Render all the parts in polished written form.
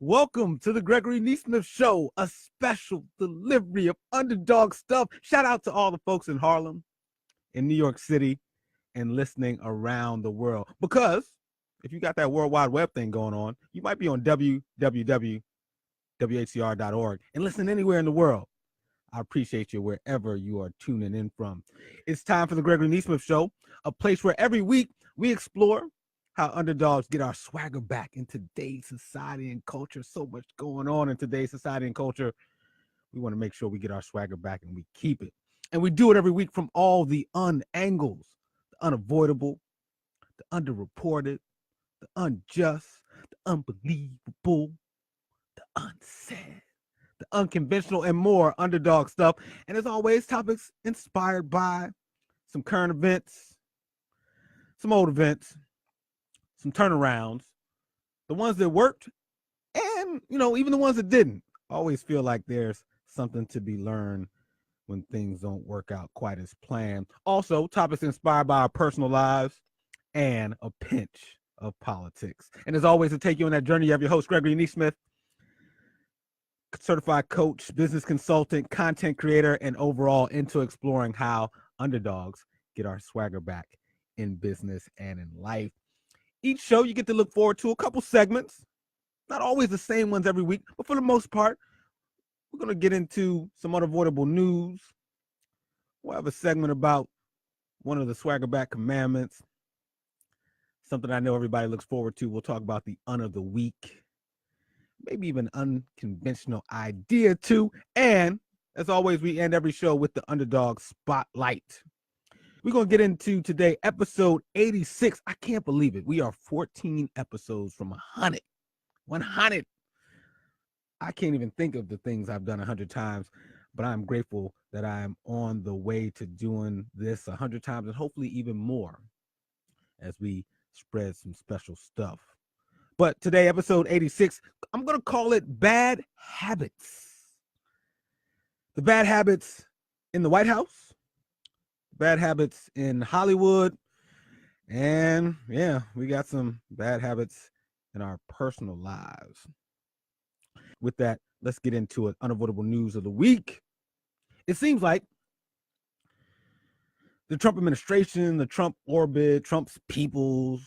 Welcome to the Gregory Nesmith Show, a special delivery of Underdog stuff. Shout out to all the folks in Harlem, in New York City, and listening around the world. Because if you got that World Wide Web thing going on, you might be on www.whcr.org and listen anywhere in the world. I appreciate you wherever you are tuning in from. It's time for the Gregory Nesmith Show, a place where every week we explore how underdogs get our swagger back in today's society and culture. So much going on in today's society and culture. We want to make sure we get our swagger back and we keep it. And we do it every week from all the unangles, the unavoidable, the underreported, the unjust, the unbelievable, the unsaid, the unconventional, and more underdog stuff. And as always, topics inspired by some current events, some old events, some turnarounds, the ones that worked, and, even the ones that didn't. I always feel like there's something to be learned when things don't work out quite as planned. Also, topics inspired by our personal lives and a pinch of politics. And as always, to take you on that journey, you have your host, Gregory Nesmith, certified coach, business consultant, content creator, and overall into exploring how underdogs get our swagger back in business and in life. Each show, you get to look forward to a couple segments, not always the same ones every week, but for the most part, we're going to get into some unavoidable news. We'll have a segment about one of the swagger back commandments, something I know everybody looks forward to. We'll talk about the of the week, maybe even unconventional idea too. And as always, we end every show with the Underdog Spotlight. We're going to get into today, episode 86. I can't believe it. We are 14 episodes from 100. 100. I can't even think of the things I've done 100 times, but I'm grateful that I'm on the way to doing this 100 times and hopefully even more as we spread some special stuff. But today, episode 86, I'm going to call it Bad Habits. The bad habits in the White House, bad habits in Hollywood, and we got some bad habits in our personal lives. With that, let's get into it. Unavoidable news of the week. It seems like the Trump administration, the Trump orbit, Trump's peoples,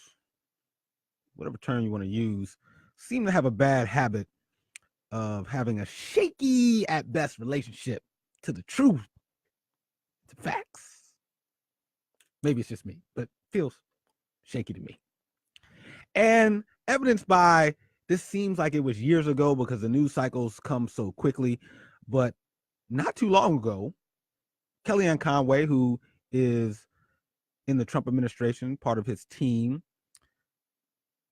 whatever term you want to use, seem to have a bad habit of having a shaky at best relationship to the truth, to facts. Maybe it's just me, but it feels shaky to me. And evidenced by, this seems like it was years ago because the news cycles come so quickly, but not too long ago, Kellyanne Conway, who is in the Trump administration, part of his team,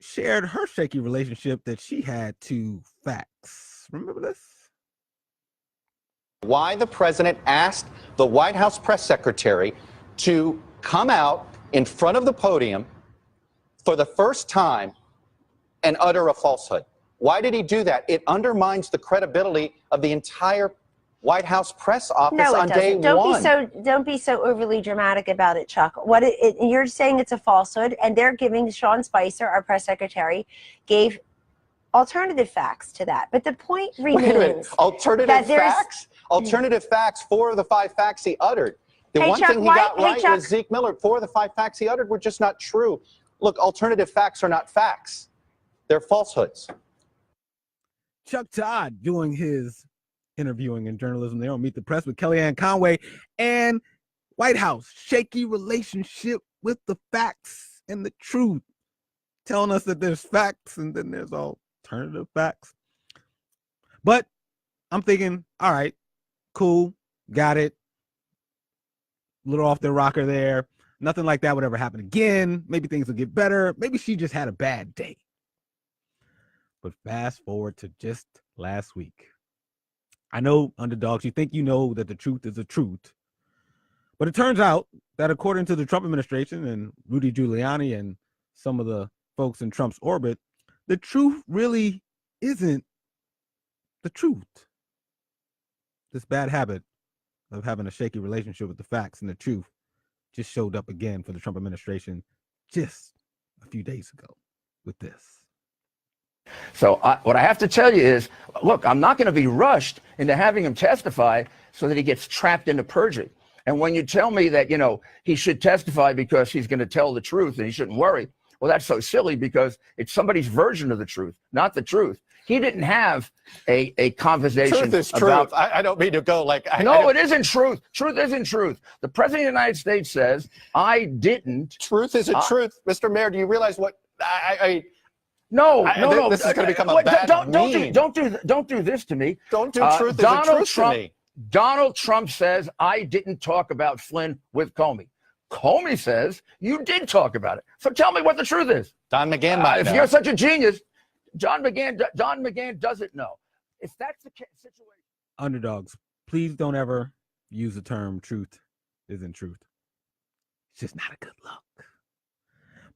shared her shaky relationship that she had to facts. Remember this? Why the president asked the White House press secretary to come out in front of the podium for the first time and utter a falsehood. Why did he do that? It undermines the credibility of the entire White House press office on day one. Don't be so overly dramatic about it, Chuck. You're saying it's a falsehood, and they're giving Sean Spicer, our press secretary, gave alternative facts to that. But the point remains. Wait a minute. Alternative facts? Alternative facts, 4 of the 5 facts he uttered. The one thing he got right was Zeke Miller. 4 of the 5 facts he uttered were just not true. Look, alternative facts are not facts. They're falsehoods. Chuck Todd doing his interviewing in journalism there on Meet the Press with Kellyanne Conway, and White House, shaky relationship with the facts and the truth, telling us that there's facts and then there's alternative facts. But I'm thinking, all right, cool, got it. A little off the rocker there. Nothing like that would ever happen again. Maybe things will get better. Maybe she just had a bad day. But fast forward to just last week. I know, underdogs, you think you know that the truth is the truth. But it turns out that according to the Trump administration and Rudy Giuliani and some of the folks in Trump's orbit, the truth really isn't the truth. This bad habit of having a shaky relationship with the facts and the truth just showed up again for the Trump administration just a few days ago with this. So what I have to tell you is, look, I'm not going to be rushed into having him testify so that he gets trapped into perjury. And when you tell me that, he should testify because he's going to tell the truth and he shouldn't worry, well, that's so silly because it's somebody's version of the truth, not the truth. He didn't have a conversation. Truth is about, truth. I don't mean to go like. No, it isn't truth. Truth isn't truth. The president of the United States says, I didn't. Truth isn't truth. Mr. Mayor, do you realize what No. This is going to become a bad meme. Don't do this to me. Don't do truth isn't truth to me. Donald Trump says, I didn't talk about Flynn with Comey. Comey says, you did talk about it. So tell me what the truth is. Don McGahn might if know. you're such a genius, Don McGahn doesn't know. If that's the situation. Underdogs, please don't ever use the term truth isn't truth. It's just not a good look.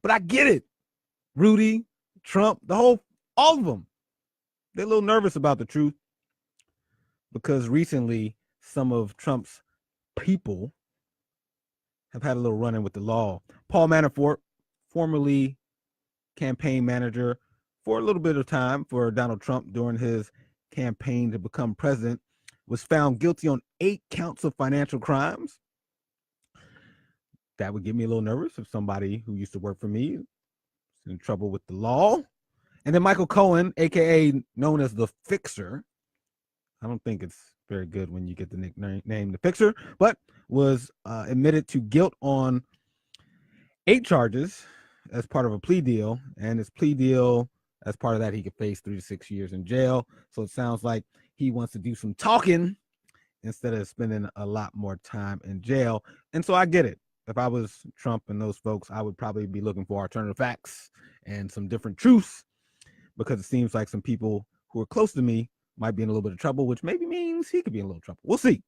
But I get it. Rudy, Trump, all of them, they're a little nervous about the truth because recently some of Trump's people have had a little run-in with the law. Paul Manafort, formerly campaign manager for a little bit of time for Donald Trump during his campaign to become president, was found guilty on 8 counts of financial crimes. That would get me a little nervous if somebody who used to work for me is in trouble with the law. And then Michael Cohen, aka known as the Fixer, I don't think it's very good when you get the nickname the Fixer, but was admitted to guilt on 8 charges as part of a plea deal. And his plea deal, as part of that, he could face 3 to 6 years in jail. So it sounds like he wants to do some talking instead of spending a lot more time in jail. And so I get it. If I was Trump and those folks, I would probably be looking for alternative facts and some different truths, because it seems like some people who are close to me might be in a little bit of trouble, which maybe means he could be in a little trouble. We'll see.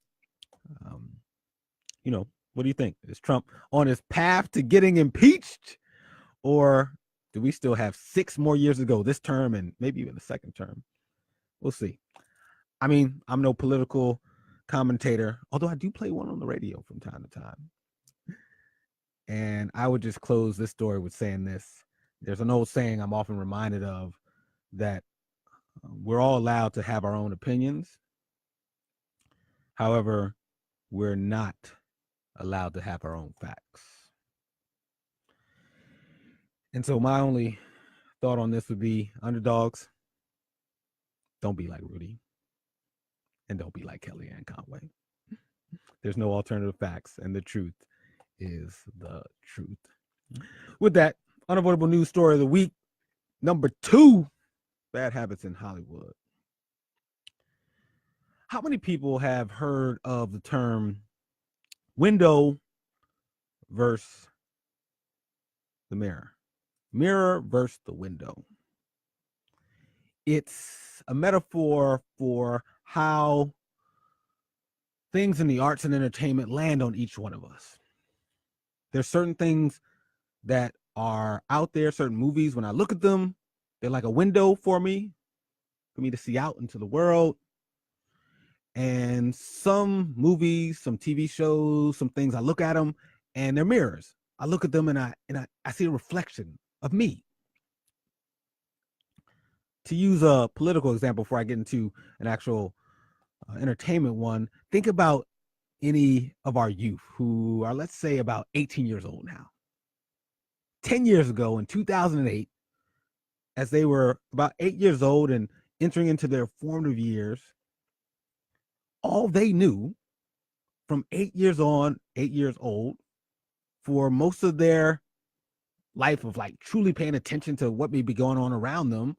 What do you think? Is Trump on his path to getting impeached, or do we still have 6 more years to go this term and maybe even the second term? We'll see. I mean, I'm no political commentator, although I do play one on the radio from time to time. And I would just close this story with saying this. There's an old saying I'm often reminded of, that we're all allowed to have our own opinions. However, we're not allowed to have our own facts. And so my only thought on this would be, underdogs, don't be like Rudy, and don't be like Kellyanne Conway. There's no alternative facts, and the truth is the truth. With that, unavoidable news story of the week, number 2, bad habits in Hollywood. How many people have heard of the term window versus the mirror? Mirror versus the window. It's a metaphor for how things in the arts and entertainment land on each one of us. There's certain things that are out there, certain movies, when I look at them, they're like a window for me to see out into the world. And some movies, some TV shows, some things, I look at them and they're mirrors. I look at them and I see a reflection of me. To use a political example before I get into an actual entertainment one, think about any of our youth who are, let's say, about 18 years old now. 10 years ago in 2008, as they were about 8 years old and entering into their formative years, all they knew from 8 years old, for most of their life of like truly paying attention to what may be going on around them,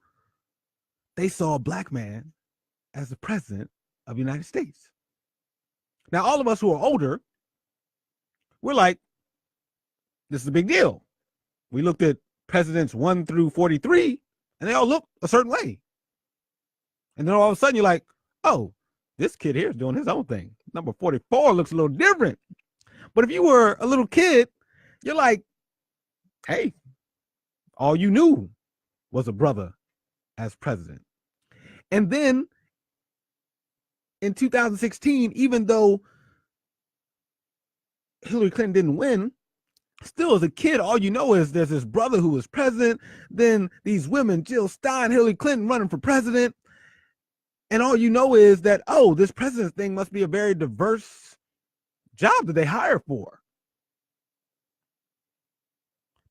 they saw a black man as the president of the United States. Now, all of us who are older, we're like, this is a big deal. We looked at presidents 1 through 43, and they all look a certain way. And then all of a sudden, you're like, oh, this kid here is doing his own thing. Number 44 looks a little different. But if you were a little kid, you're like, hey, all you knew was a brother as president. And then in 2016, even though Hillary Clinton didn't win, still as a kid, all you know is there's this brother who was president, then these women, Jill Stein, Hillary Clinton running for president. And all you know is that, oh, this president thing must be a very diverse job that they hire for.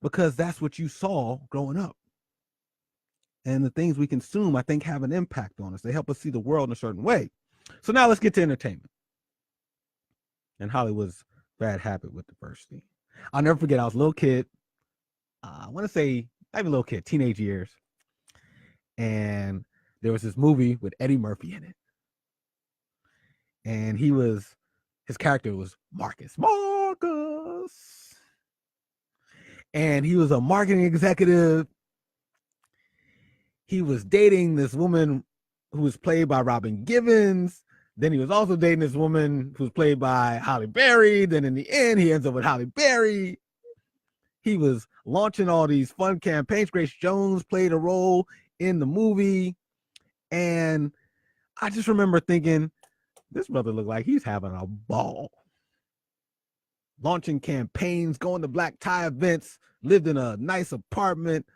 Because that's what you saw growing up. And the things we consume, I think, have an impact on us. They help us see the world in a certain way. So now let's get to entertainment and Hollywood's bad habit with diversity. I'll never forget, I was a little kid. I want to say, not even a little kid, teenage years. And there was this movie with Eddie Murphy in it. And his character was Marcus. And he was a marketing executive. He was dating this woman who was played by Robin Givens. Then he was also dating this woman who was played by Halle Berry. Then in the end, he ends up with Halle Berry. He was launching all these fun campaigns. Grace Jones played a role in the movie. And I just remember thinking, this brother looked like he's having a ball. Launching campaigns, going to black tie events, lived in a nice apartment,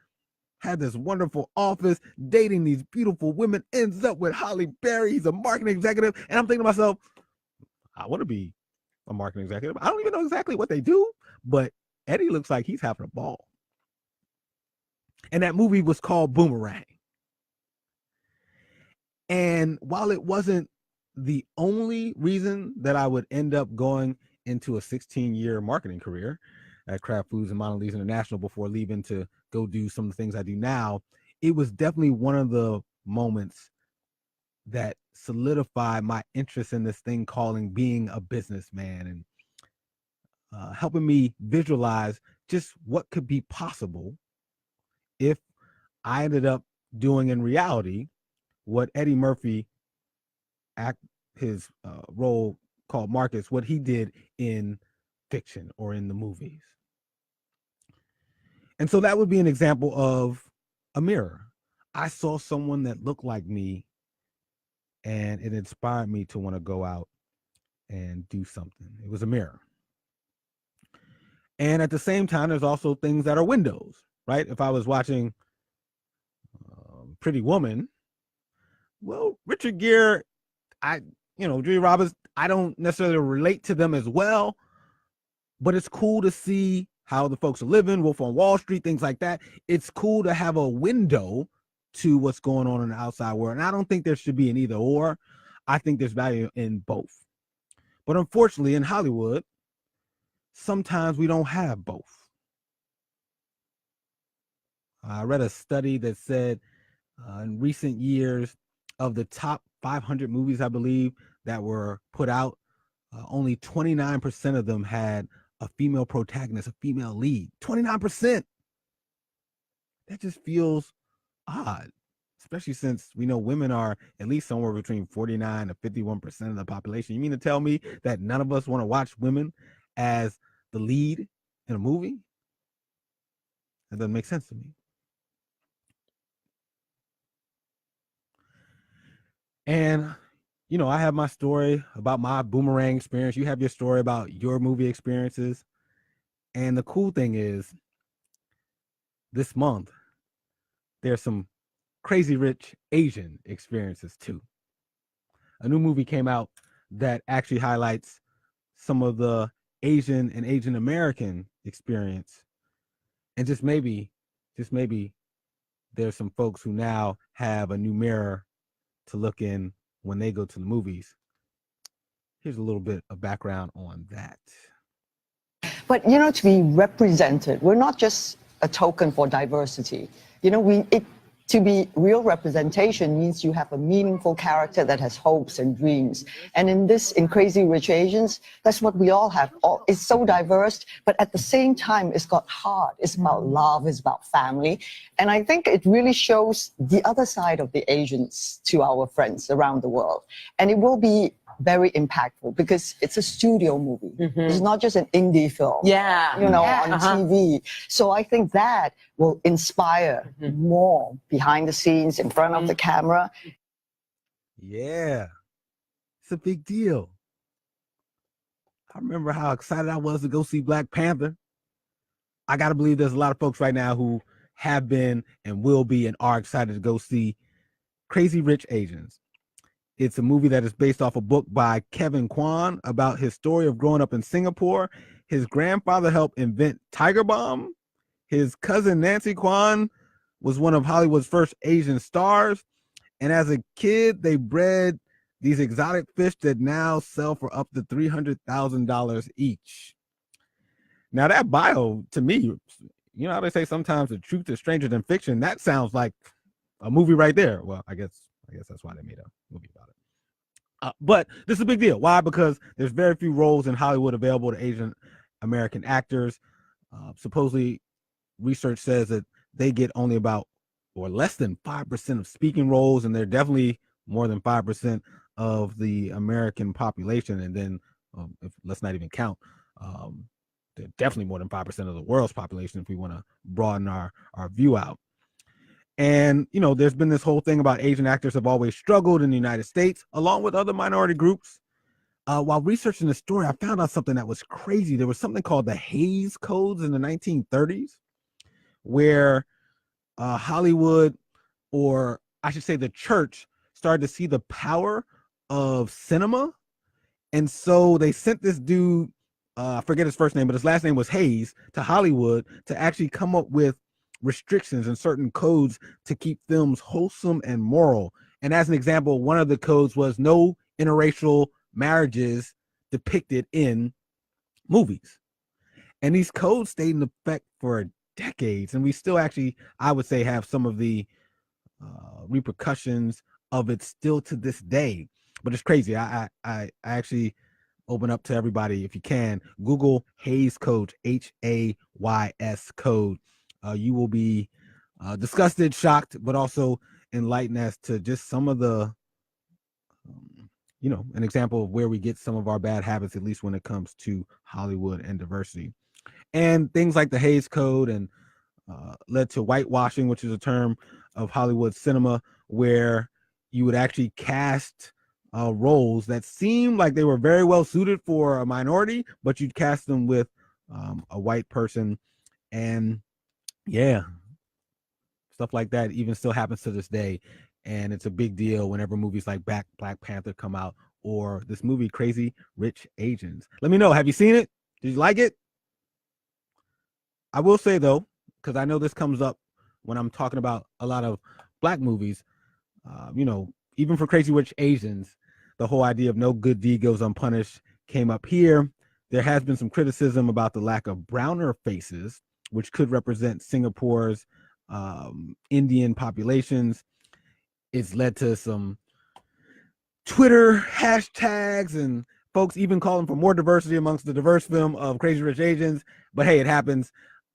had this wonderful office, dating these beautiful women, ends up with Halle Berry. He's a marketing executive. And I'm thinking to myself, I want to be a marketing executive. I don't even know exactly what they do, but Eddie looks like he's having a ball. And that movie was called Boomerang. And while it wasn't the only reason that I would end up going into a 16-year marketing career at Kraft Foods and Mondelez International before leaving to go do some of the things I do now, it was definitely one of the moments that solidified my interest in this thing calling being a businessman, and helping me visualize just what could be possible if I ended up doing in reality what Eddie Murphy, his role called Marcus, what he did in fiction or in the movies. And so that would be an example of a mirror. I saw someone that looked like me, and it inspired me to want to go out and do something. It was a mirror. And at the same time, there's also things that are windows, right? If I was watching Pretty Woman, well, Richard Gere, Julia Roberts, I don't necessarily relate to them as well, but it's cool to see how the folks are living, Wolf on Wall Street, things like that. It's cool to have a window to what's going on in the outside world. And I don't think there should be an either or. I think there's value in both. But unfortunately, in Hollywood, sometimes we don't have both. I read a study that said in recent years, of the top 500 movies, I believe, that were put out, only 29% of them had a female protagonist, a female lead. 29%. That just feels odd, especially since we know women are at least somewhere between 49 to 51% of the population. You mean to tell me that none of us want to watch women as the lead in a movie? That doesn't make sense to me. And, I have my story about my Boomerang experience. You have your story about your movie experiences. And the cool thing is, this month, there's some crazy rich Asian experiences too. A new movie came out that actually highlights some of the Asian and Asian American experience. And just maybe there's some folks who now have a new mirror to look in when they go to the movies. Here's a little bit of background on that. But, to be represented, we're not just a token for diversity. To be real representation means you have a meaningful character that has hopes and dreams. And in Crazy Rich Asians, that's what we all have. It's so diverse, but at the same time, it's got heart. It's about love. It's about family. And I think it really shows the other side of the Asians to our friends around the world. And it will be very impactful because it's a studio movie. Mm-hmm. It's not just an indie film. On TV. So I think that will inspire more behind the scenes, in front of the camera. Yeah, it's a big deal. I remember how excited I was to go see Black Panther. I got to believe there's a lot of folks right now who have been and will be and are excited to go see Crazy Rich Asians. It's a movie that is based off a book by Kevin Kwan about his story of growing up in Singapore. His grandfather helped invent Tiger Bomb. His cousin Nancy Kwan was one of Hollywood's first Asian stars. And as a kid, they bred these exotic fish that now sell for up to $300,000 each. Now that bio, to me, you know how they say sometimes the truth is stranger than fiction? That sounds like a movie right there. Well, I guess that's why they made a movie about it. But this is a big deal. Why? Because there's very few roles in Hollywood available to Asian American actors. Supposedly, research says that they get only about or less than 5% of speaking roles, and they're definitely more than 5% of the American population. And then let's not even count. They're definitely more than 5% of the world's population if we want to broaden our view out. And, you know, there's been this whole thing about Asian actors have always struggled in the United States, along with other minority groups. While researching the story, I found out something that was crazy. There was something called the Hays Codes in the 1930s, where Hollywood, or I should say the church, started to see the power of cinema. And so they sent this dude, I forget his first name, but his last name was Hayes, to Hollywood to actually come up with restrictions and certain codes to keep films wholesome and moral. And as an example, one of the codes was no interracial marriages depicted in movies. And these codes stayed in effect for decades. And we still actually, I would say, have some of the repercussions of it still to this day. But it's crazy. I actually open up to everybody, if you can, Google Hays Code, Hays code. You will be disgusted, shocked, but also enlightened as to just some of the, an example of where we get some of our bad habits, at least when it comes to Hollywood and diversity. And things like the Hays Code and led to whitewashing, which is a term of Hollywood cinema, where you would actually cast roles that seemed like they were very well suited for a minority, but you'd cast them with a white person. And yeah, stuff like that even still happens to this day. And it's a big deal whenever movies like Black Panther come out, or this movie Crazy Rich Asians. Let me know, have you seen it? Did you like it? I will say though, because I know this comes up when I'm talking about a lot of Black movies, even for Crazy Rich Asians, the whole idea of no good deed goes unpunished came up here. There has been some criticism about the lack of browner faces, which could represent Singapore's Indian populations. It's led to some Twitter hashtags and folks even calling for more diversity amongst the diverse film of Crazy Rich Asians. But hey, it happens.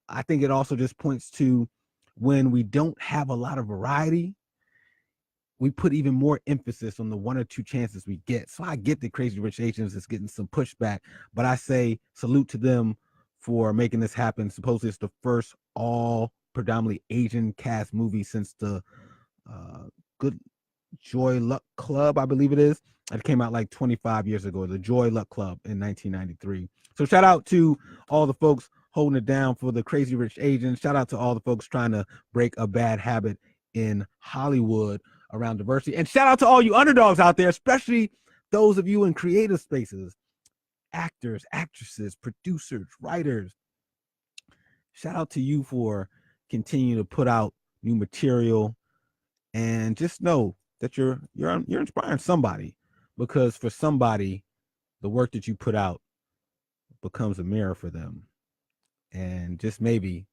I think it also just points to when we don't have a lot of variety, we put even more emphasis on the one or two chances we get. So I get that Crazy Rich Asians is getting some pushback, but I say salute to them for making this happen. Supposedly it's the first all predominantly Asian cast movie since the Good Joy Luck Club, I believe it is. It came out like 25 years ago, the Joy Luck Club in 1993. So shout out to all the folks holding it down for the Crazy Rich Asians. Shout out to all the folks trying to break a bad habit in Hollywood around diversity. And shout out to all you underdogs out there, especially those of you in creative spaces, actors, actresses, producers, writers. Shout out to you for continuing to put out new material, and just know that you're inspiring somebody, because for somebody, the work that you put out becomes a mirror for them. And just maybe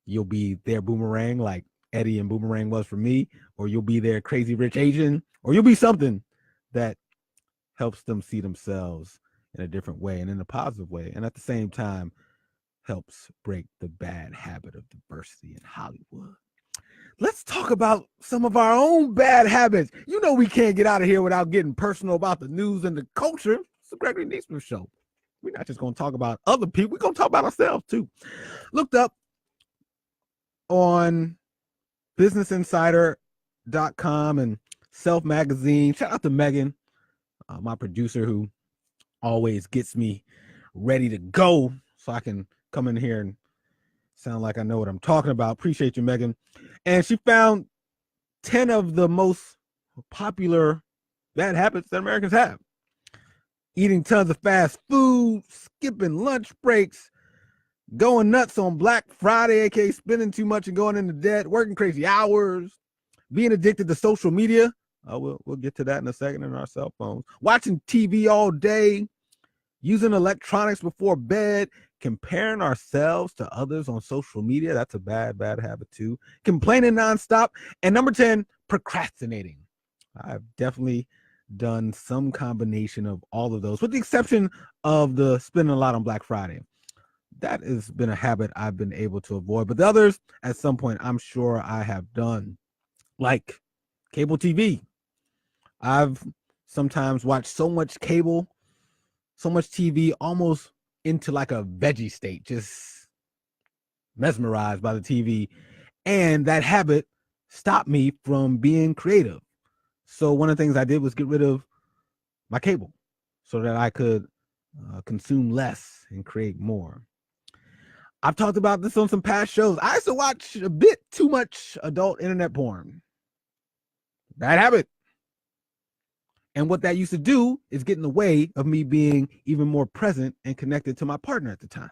you'll be their boomerang like Eddie and Boomerang was for me, or you'll be their Crazy Rich Asian, or you'll be something that helps them see themselves in a different way and in a positive way, and at the same time helps break the bad habit of diversity in Hollywood. Let's talk about some of our own bad habits. You know we can't get out of here without getting personal about the news and the culture. It's the Gregory Nesmith Show. We're not just going to talk about other people. We're going to talk about ourselves too. Looked up on businessinsider.com and Self Magazine. Shout out to Megan, my producer, who always gets me ready to go so I can come in here and sound like I know what I'm talking about. Appreciate you, Megan. And she found 10 of the most popular bad habits that Americans have. Eating tons of fast food, skipping lunch breaks, going nuts on Black Friday, aka spending too much and going into debt, working crazy hours, being addicted to social media. We'll get to that in a second, in our cell phones. Watching TV all day, using electronics before bed, comparing ourselves to others on social media. That's a bad habit too. Complaining nonstop. And number 10, procrastinating. I've definitely done some combination of all of those, with the exception of the spending a lot on Black Friday. That has been a habit I've been able to avoid. But the others, at some point, I'm sure I have done, like cable TV. I've sometimes watched so much cable, so much TV, almost into like a veggie state, just mesmerized by the TV. And that habit stopped me from being creative. So one of the things I did was get rid of my cable so that I could consume less and create more. I've talked about this on some past shows. I used to watch a bit too much adult internet porn. Bad habit. And what that used to do is get in the way of me being even more present and connected to my partner at the time.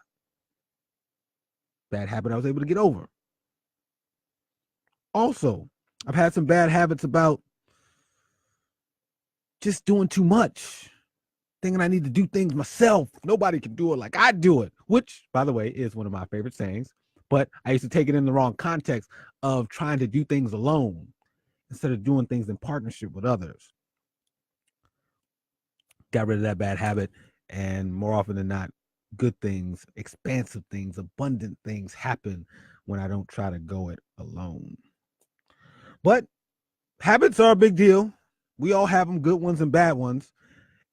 Bad habit I was able to get over. Also, I've had some bad habits about just doing too much, thinking I need to do things myself. Nobody can do it like I do it, which, by the way, is one of my favorite sayings. But I used to take it in the wrong context of trying to do things alone instead of doing things in partnership with others. Got rid of that bad habit, and more often than not, good things, expansive things, abundant things happen when I don't try to go it alone. But habits are a big deal. We all have them, good ones and bad ones.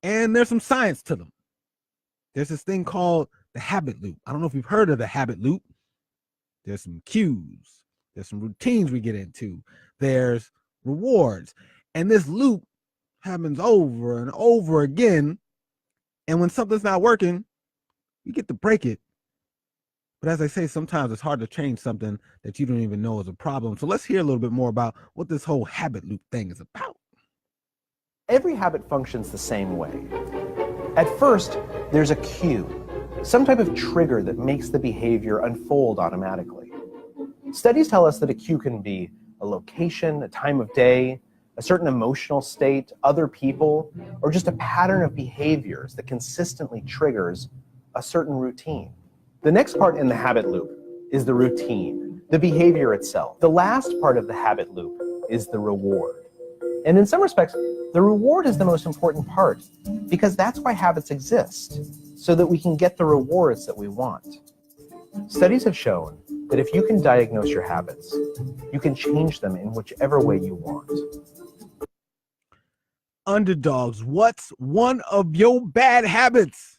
And there's some science to them. There's this thing called the habit loop. I don't know if you've heard of the habit loop. There's some cues. There's some routines we get into. There's rewards. And this loop happens over and over again. And when something's not working, you get to break it. But as I say, sometimes it's hard to change something that you don't even know is a problem. So let's hear a little bit more about what this whole habit loop thing is about. Every habit functions the same way. At first, there's a cue, some type of trigger that makes the behavior unfold automatically. Studies tell us that a cue can be a location, a time of day, a certain emotional state, other people, or just a pattern of behaviors that consistently triggers a certain routine. The next part in the habit loop is the routine, the behavior itself. The last part of the habit loop is the reward. And in some respects, the reward is the most important part because that's why habits exist, so that we can get the rewards that we want. Studies have shown that if you can diagnose your habits, you can change them in whichever way you want. Underdogs, what's one of your bad habits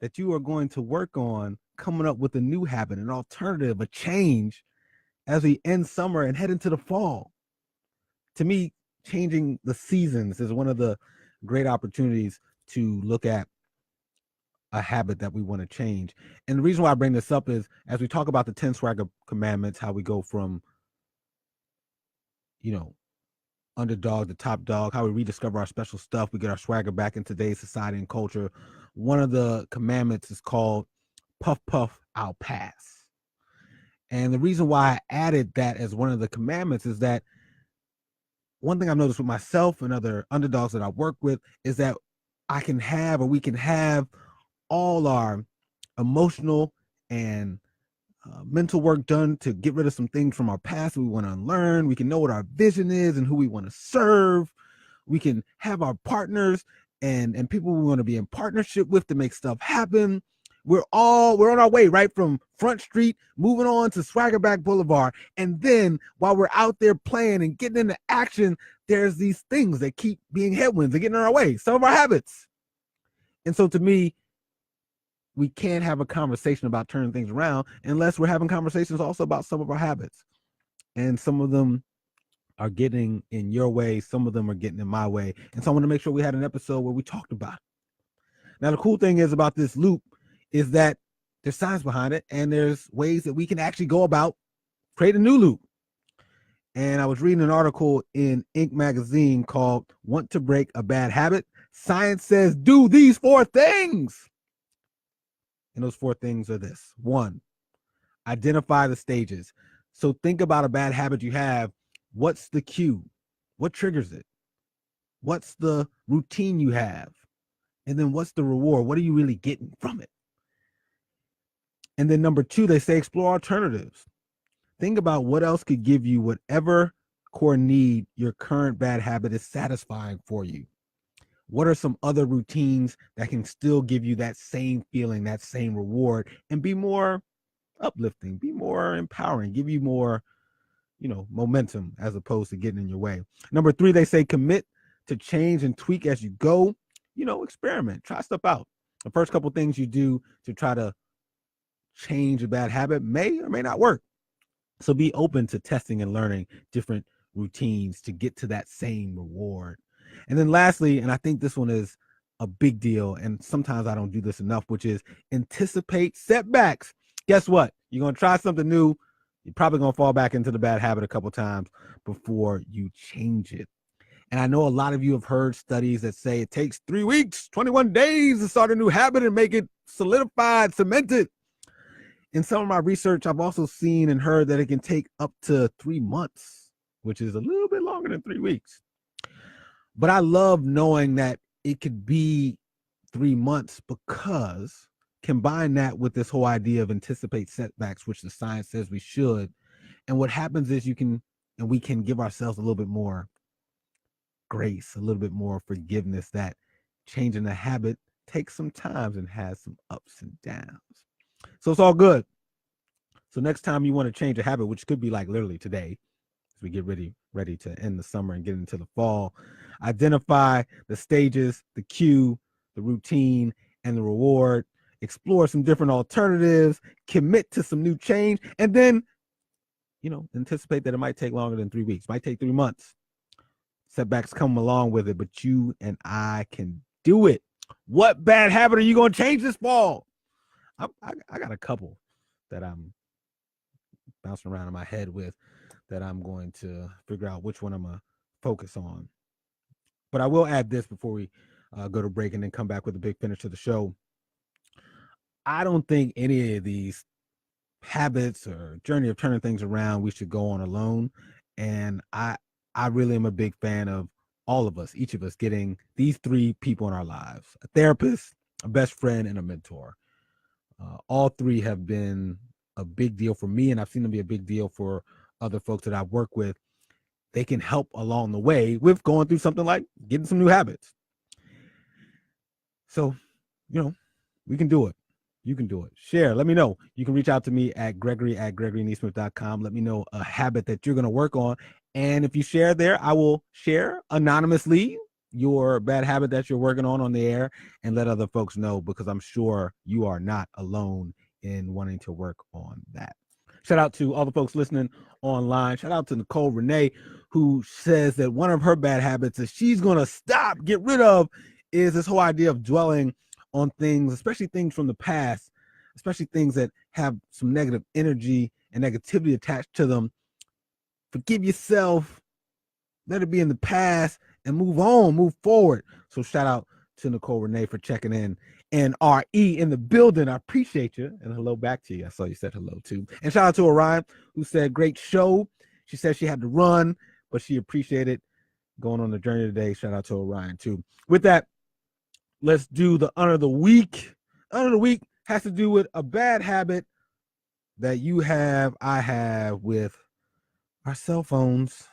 that you are going to work on coming up with a new habit, an alternative, a change as we end summer and head into the fall? To me, changing the seasons is one of the great opportunities to look at a habit that we want to change. And the reason why I bring this up is as we talk about the 10 swagger commandments, how we go from, underdog to top dog, how we rediscover our special stuff, we get our swagger back in today's society and culture. One of the commandments is called puff, puff, I'll pass. And the reason why I added that as one of the commandments is that one thing I've noticed with myself and other underdogs that I work with is that we can have all our emotional and mental work done to get rid of some things from our past that we want to unlearn. We can know what our vision is and who we want to serve. We can have our partners and people we want to be in partnership with to make stuff happen. We're on our way, right, from Front Street, moving on to Swaggerback Boulevard. And then while we're out there playing and getting into action, there's these things that keep being headwinds and getting in our way, some of our habits. And so to me, we can't have a conversation about turning things around unless we're having conversations also about some of our habits. And some of them are getting in your way. Some of them are getting in my way. And so I want to make sure we had an episode where we talked about it. Now, the cool thing is about this loop is that there's science behind it, and there's ways that we can actually go about create a new loop. And I was reading an article in Inc. magazine called "Want to Break a Bad Habit? Science says do these 4 things." And those 4 things are this. 1, identify the stages. So think about a bad habit you have. What's the cue? What triggers it? What's the routine you have? And then what's the reward? What are you really getting from it? And then number 2, they say explore alternatives. Think about what else could give you whatever core need your current bad habit is satisfying for you. What are some other routines that can still give you that same feeling, that same reward, and be more uplifting, be more empowering, give you more, momentum as opposed to getting in your way. Number 3, they say commit to change and tweak as you go. Experiment, try stuff out. The first couple things you do to try to change a bad habit may or may not work. So be open to testing and learning different routines to get to that same reward. And then lastly, and I think this one is a big deal, and sometimes I don't do this enough, which is anticipate setbacks. Guess what? You're going to try something new. You're probably going to fall back into the bad habit a couple times before you change it. And I know a lot of you have heard studies that say it takes 3 weeks, 21 days to start a new habit and make it solidified, cemented. In some of my research, I've also seen and heard that it can take up to 3 months, which is a little bit longer than 3 weeks. But I love knowing that it could be 3 months, because combine that with this whole idea of anticipate setbacks, which the science says we should. And what happens is we can give ourselves a little bit more grace, a little bit more forgiveness, that changing the habit takes some time and has some ups and downs. So it's all good. So next time you want to change a habit, which could be like literally today, as we get ready to end the summer and get into the fall, identify the stages, the cue, the routine, and the reward. Explore some different alternatives, commit to some new change, and then, anticipate that it might take longer than 3 weeks, might take 3 months. Setbacks come along with it, but you and I can do it. What bad habit are you going to change this fall? I got a couple that I'm bouncing around in my head with that I'm going to figure out which one I'm going to focus on. But I will add this before we go to break and then come back with a big finish to the show. I don't think any of these habits or journey of turning things around we should go on alone. And I really am a big fan of all of us, each of us, getting these 3 people in our lives: a therapist, a best friend, and a mentor. All 3 have been a big deal for me, and I've seen them be a big deal for other folks that I've worked with. They can help along the way with going through something like getting some new habits. So, we can do it. You can do it. Share. Let me know. You can reach out to me at gregory@gregorynesmith.com. Let me know a habit that you're going to work on. And if you share there, I will share anonymously your bad habit that you're working on the air and let other folks know, because I'm sure you are not alone in wanting to work on that. Shout out to all the folks listening online. Shout out to Nicole Renee, who says that one of her bad habits that she's going to get rid of, is this whole idea of dwelling on things, especially things from the past, especially things that have some negative energy and negativity attached to them. Forgive yourself, let it be in the past, and move on, move forward. So shout out to Nicole Renee for checking in. And RE in the building, I appreciate you. And hello back to you. I saw you said hello too. And shout out to Orion, who said great show. She said she had to run, but she appreciated going on the journey today. Shout out to Orion too. With that, let's do the Honor of the Week. Honor of the Week has to do with a bad habit that you have, I have, with our cell phones.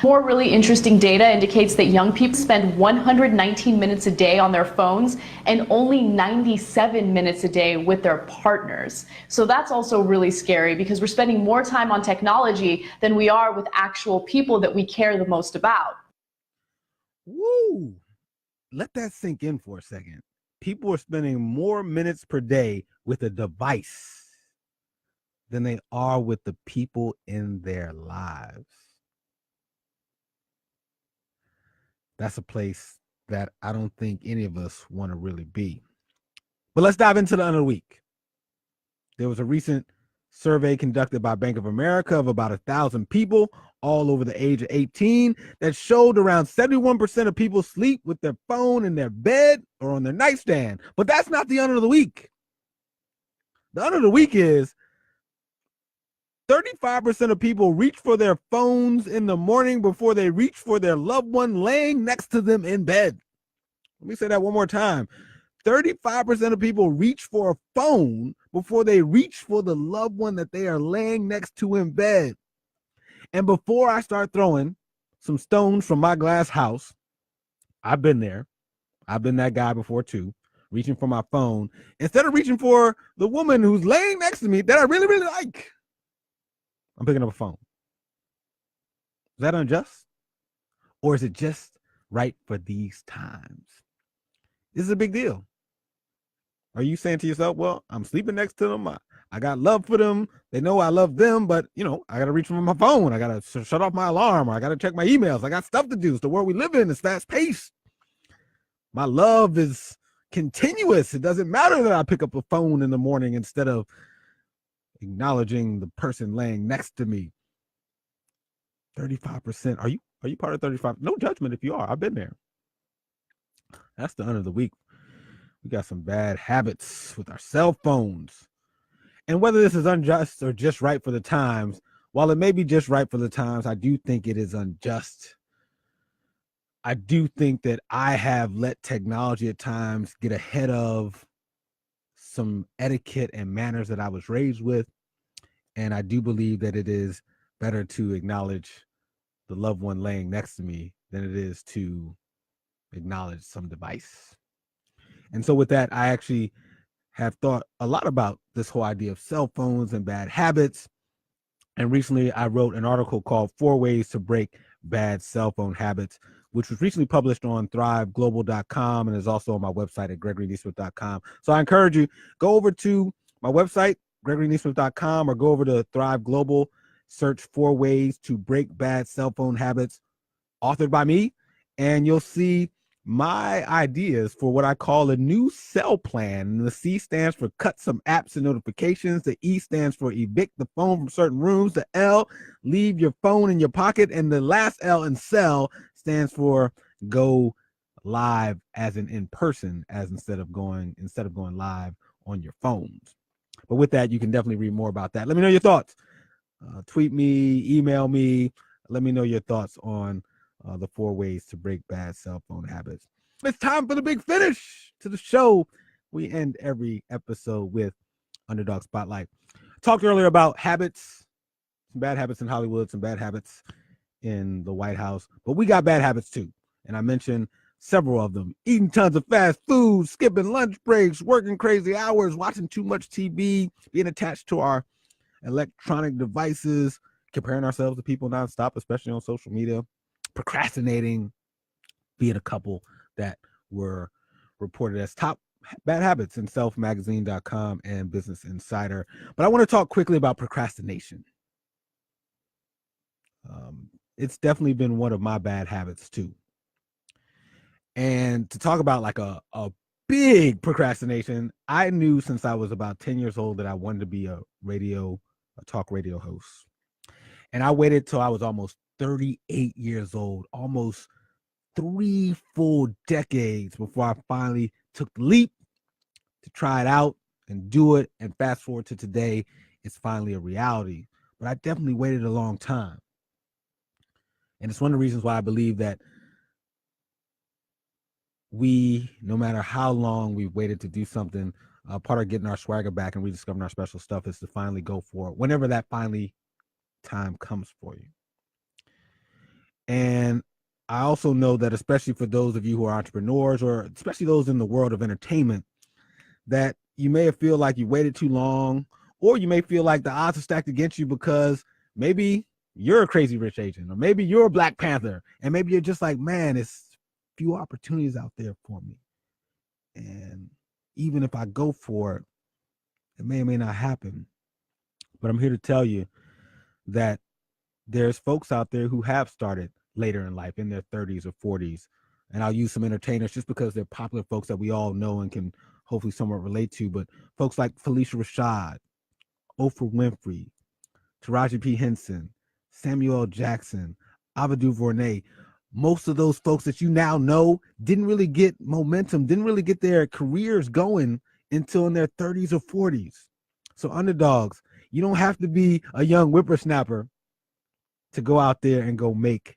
More really interesting data indicates that young people spend 119 minutes a day on their phones and only 97 minutes a day with their partners. So that's also really scary, because we're spending more time on technology than we are with actual people that we care the most about. Woo! Let that sink in for a second. People are spending more minutes per day with a device than they are with the people in their lives. That's a place that I don't think any of us want to really be. But let's dive into the under the week. There was a recent survey conducted by Bank of America of about 1,000 people all over the age of 18 that showed around 71% of people sleep with their phone in their bed or on their nightstand. But that's not the under of the week. The under of the week is 35% of people reach for their phones in the morning before they reach for their loved one laying next to them in bed. Let me say that one more time. 35% of people reach for a phone before they reach for the loved one that they are laying next to in bed. And before I start throwing some stones from my glass house, I've been there. I've been that guy before too, reaching for my phone instead of reaching for the woman who's laying next to me that I really, really like. I'm picking up a phone. Is that unjust? Or is it just right for these times? This is a big deal. Are you saying to yourself, well, I'm sleeping next to them. I got love for them. They know I love them, but I got to reach for my phone. I got to shut off my alarm, or I got to check my emails. I got stuff to do. It's the world we live in. It's fast paced. My love is continuous. It doesn't matter that I pick up a phone in the morning instead of acknowledging the person laying next to me. 35%. Are you part of 35? No judgment if you are. I've been there. That's the under of the week. We got some bad habits with our cell phones. And whether this is unjust or just right for the times, while it may be just right for the times, I do think it is unjust. I do think that I have let technology at times get ahead of some etiquette and manners that I was raised with. And I do believe that it is better to acknowledge the loved one laying next to me than it is to acknowledge some device. And so with that, I actually have thought a lot about this whole idea of cell phones and bad habits. And recently I wrote an article called 4 Ways to Break Bad Cell Phone Habits, which was recently published on thriveglobal.com and is also on my website at gregorynesmith.com. So I encourage you, go over to my website, gregorynesmith.com, or go over to Thrive Global, search 4 Ways to Break Bad Cell Phone Habits, authored by me, and you'll see my ideas for what I call a new cell plan. And the C stands for cut some apps and notifications. The E stands for evict the phone from certain rooms. The L, leave your phone in your pocket. And the last L in cell stands for go live, as in person, as instead of going live on your phones. But with that, you can definitely read more about that. Let me know your thoughts. Tweet me, email me. Let me know your thoughts on the 4 ways to break bad cell phone habits. It's time for the big finish to the show. We end every episode with Underdog Spotlight. Talked earlier about habits, some bad habits in Hollywood, some bad habits in the White House, but we got bad habits too. And I mentioned several of them: eating tons of fast food, skipping lunch breaks, working crazy hours, watching too much TV, being attached to our electronic devices, comparing ourselves to people nonstop, especially on social media, procrastinating, being a couple that were reported as top bad habits in selfmagazine.com and Business Insider. But I want to talk quickly about procrastination. It's definitely been one of my bad habits too. And to talk about like a big procrastination, I knew since I was about 10 years old that I wanted to be a talk radio host. And I waited till I was almost 38 years old, almost 3 full decades before I finally took the leap to try it out and do it. And fast forward to today, it's finally a reality. But I definitely waited a long time. And it's one of the reasons why I believe that we, no matter how long we've waited to do something, part of getting our swagger back and rediscovering our special stuff is to finally go for it whenever that finally time comes for you. And I also know that, especially for those of you who are entrepreneurs, or especially those in the world of entertainment, that you may feel like you waited too long, or you may feel like the odds are stacked against you because maybe you're a crazy rich agent, or maybe you're a Black Panther, and maybe you're just like, man, it's few opportunities out there for me. And even if I go for it, it may or may not happen. But I'm here to tell you that there's folks out there who have started later in life, in their 30s or 40s, and I'll use some entertainers just because they're popular folks that we all know and can hopefully somewhat relate to, but folks like Felicia Rashad, Oprah Winfrey, Taraji P. Henson, Samuel L. Jackson, Ava DuVernay, most of those folks that you now know didn't really get momentum, didn't really get their careers going until in their 30s or 40s. So underdogs, you don't have to be a young whippersnapper to go out there and go make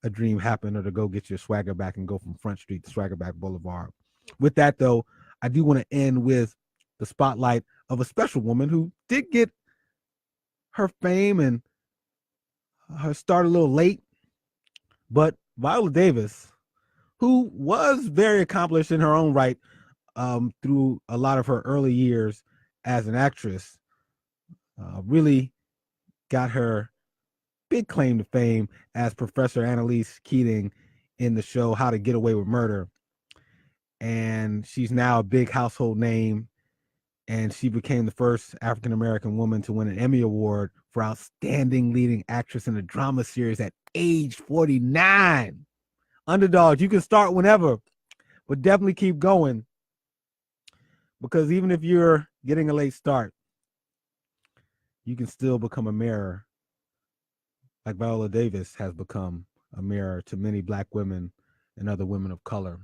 a dream happen, or to go get your swagger back and go from Front Street to Swaggerback Boulevard. With that, though, I do want to end with the spotlight of a special woman who did get her fame and her start a little late, but Viola Davis, who was very accomplished in her own right through a lot of her early years as an actress, really got her big claim to fame as Professor Annalise Keating in the show How to Get Away with Murder. And she's now a big household name, and she became the first African-American woman to win an Emmy Award for Outstanding Leading Actress in a Drama Series at age 49. Underdogs, you can start whenever, but definitely keep going, because even if you're getting a late start, you can still become a mirror, like Viola Davis has become a mirror to many Black women and other women of color.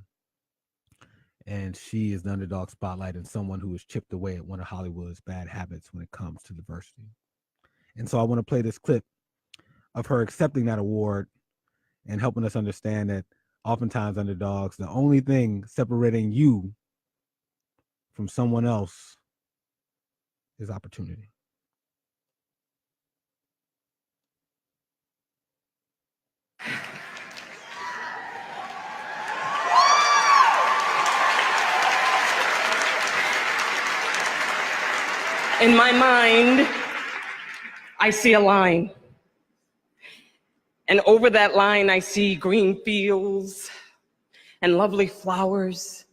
And she is the underdog spotlight and someone who has chipped away at one of Hollywood's bad habits when it comes to diversity. And so I want to play this clip of her accepting that award and helping us understand that oftentimes, underdogs, the only thing separating you from someone else is opportunity. In my mind, I see a line. And over that line, I see green fields and lovely flowers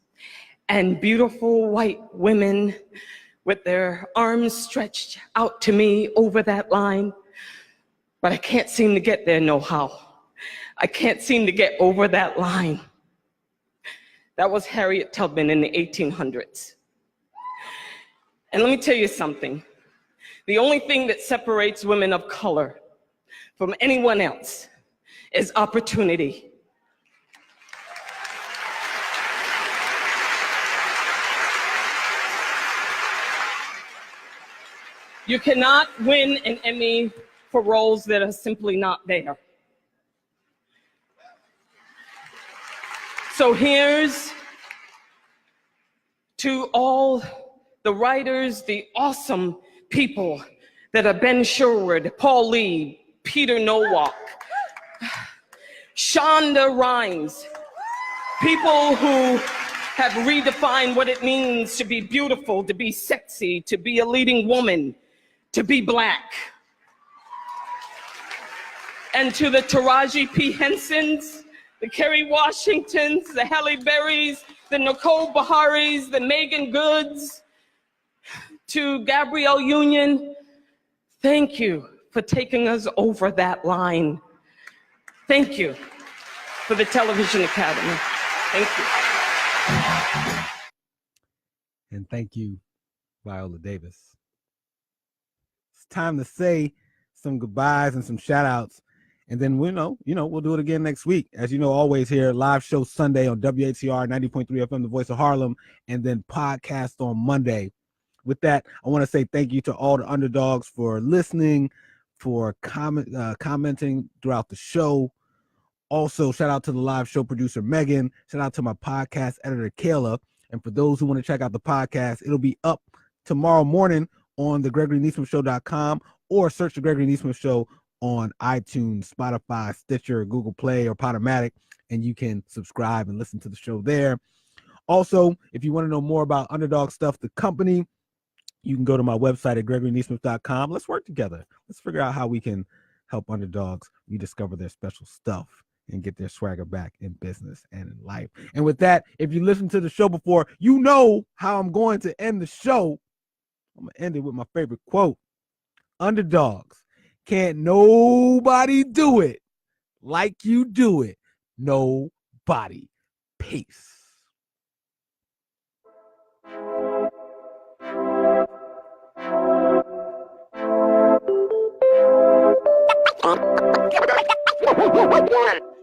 and beautiful white women with their arms stretched out to me over that line. But I can't seem to get there no how. I can't seem to get over that line. That was Harriet Tubman in the 1800s. And let me tell you something. The only thing that separates women of color from anyone else is opportunity. You cannot win an Emmy for roles that are simply not there. So here's to all the writers, the awesome people that are Ben Sherwood, Paul Lee, Peter Nowak, Shonda Rhimes, people who have redefined what it means to be beautiful, to be sexy, to be a leading woman, to be Black. And to the Taraji P. Hensons, the Kerry Washingtons, the Halle Berrys, the Nicole Beharies, the Megan Goods, to Gabrielle Union, thank you for taking us over that line. Thank you for the Television Academy. Thank you. And thank you, Viola Davis. It's time to say some goodbyes and some shout outs. And then we'll do it again next week. As you know, always here, live show Sunday on WHCR 90.3 FM, The Voice of Harlem, and then podcast on Monday. With that, I want to say thank you to all the underdogs for listening, for commenting throughout the show. Also, shout out to the live show producer, Megan. Shout out to my podcast editor, Kayla. And for those who want to check out the podcast, it'll be up tomorrow morning on the GregoryNesmithShow.com, or search the Gregory Nesmith Show on iTunes, Spotify, Stitcher, Google Play, or Podomatic, and you can subscribe and listen to the show there. Also, if you want to know more about Underdog Stuff, the company, you can go to my website at GregoryNesmith.com. Let's work together. Let's figure out how we can help underdogs rediscover their special stuff and get their swagger back in business and in life. And with that, if you listened to the show before, you know how I'm going to end the show. I'm going to end it with my favorite quote. Underdogs, can't nobody do it like you do it. Nobody. Peace. One.